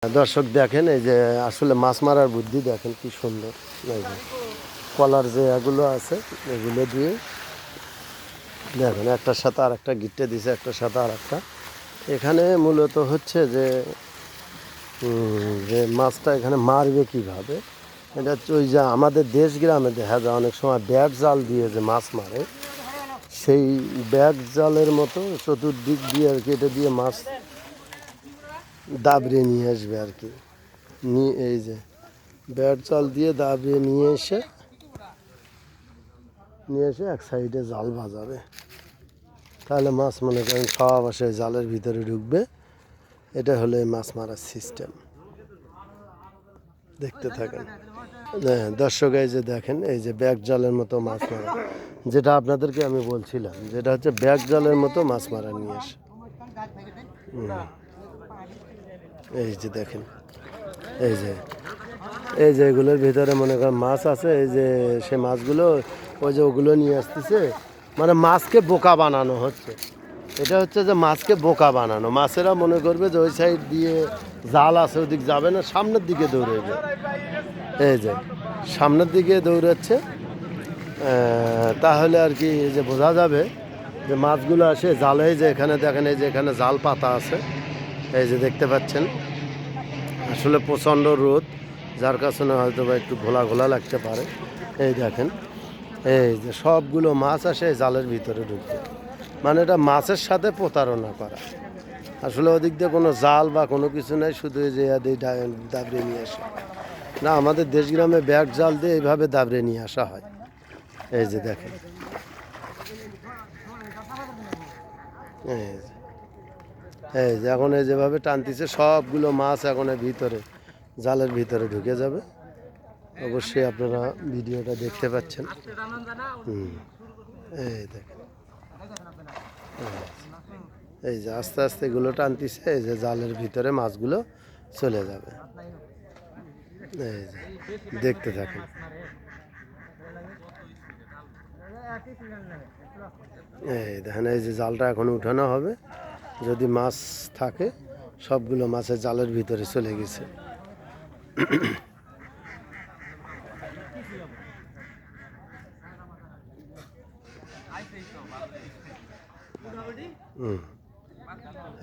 দর্শক দেখেন এই যে আসলে মাছ মারার বুদ্ধি দেখেন কি সুন্দর। এই যে কলার যে এগুলো আছে এগুলো দিয়ে দেখেন একটার সাথে আর একটা গিট্টে দিছে, একটার সাথে আর একটা। এখানে মূলত হচ্ছে যে যে মাছটা এখানে মারবে কিভাবে, এটা হচ্ছে ওই যে আমাদের দেশ গ্রামে দেখা যায় অনেক সময় ব্যাট জাল দিয়ে যে মাছ মারে, সেই ব্যাট জালের মতো চতুর্দিক দিয়ে আর কি এটা দিয়ে মাছ দাবড়ে নিয়ে আসবে আর কি। নিয়ে এই যে ব্যাট জাল দিয়ে দাবড়ে নিয়ে এসে এক সাইডে জাল বাজাবে, তাহলে মাছ মনে করেন সব আসে জালের ভিতরে ঢুকবে। এটা হলো এই মাছ মারার সিস্টেম। দেখতে থাকেন। হ্যাঁ দর্শক, এই যে দেখেন এই যে ব্যাগ জালের মতো মাছ মারা, যেটা আপনাদেরকে আমি বলছিলাম, যেটা হচ্ছে ব্যাগ জালের মতো মাছ মারা নিয়ে আসে। এই যে দেখেন এই যে এগুলোর ভিতরে মনে করেন মাছ আছে, এই যে সে মাছগুলো ওই যে ওগুলো নিয়ে আসতেছে, মানে মাছকে বোকা বানানো হচ্ছে। এটা হচ্ছে যে মাছকে বোকা বানানো, মাছেরা মনে করবে যে ওই সাইড দিয়ে জাল আছে ওদিক যাবে না, সামনের দিকে দৌড়াবে। এই যে সামনের দিকে দৌড়াচ্ছে, তাহলে আর কি এই যে বোঝা যাবে যে মাছগুলো আসে জালে। যে এখানে দেখেন এই যে এখানে জাল পাতা আছে, এই যে দেখতে পাচ্ছেন। আসলে প্রচণ্ড রোদ, যার কারণে হয়তো বা একটু ঘোলা ঘোলা লাগতে পারে। এই দেখেন এই যে সবগুলো মাছ আসে জালের ভিতরে ঢুকবে, মানে এটা মাছের সাথে প্রতারণা করা। আসলে ওদিক দিয়ে কোনো জাল বা কোনো কিছু নাই, শুধু এই যে দাবড়ে নিয়ে আসে। না, আমাদের দেশ গ্রামে ব্যাগ জাল দিয়ে এইভাবে দাবড়ে নিয়ে আসা হয়। এই যে দেখেন এই যে এখন এই যেভাবে টানতেছে সবগুলো মাছ এখন ভিতরে জালের ভিতরে ঢুকে যাবে। অবশ্যই আপনারা ভিডিওটা দেখতে পাচ্ছেন। এই দেখেন এই যে আস্তে আস্তে এগুলো টানতেছে, এই যে জালের ভিতরে মাছগুলো চলে যাবে। এই যে দেখতে থাকেন। এই দেখেন এই যে জালটা এখন উঠানো হবে, যদি মাছ থাকে সবগুলো মাছের জালের ভিতরে চলে গেছে।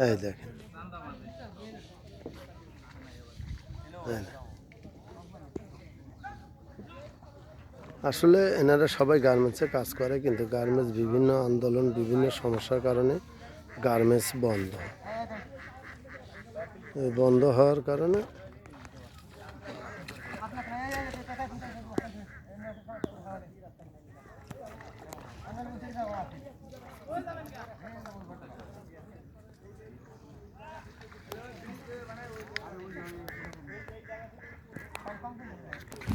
এই দেখেন আসলে এনারা সবাই গার্মেন্টসে কাজ করে, কিন্তু গার্মেন্টস বিভিন্ন আন্দোলন বিভিন্ন সমস্যার কারণে গার্মেন্টস বন্ধ। বন্ধ হওয়ার কারণে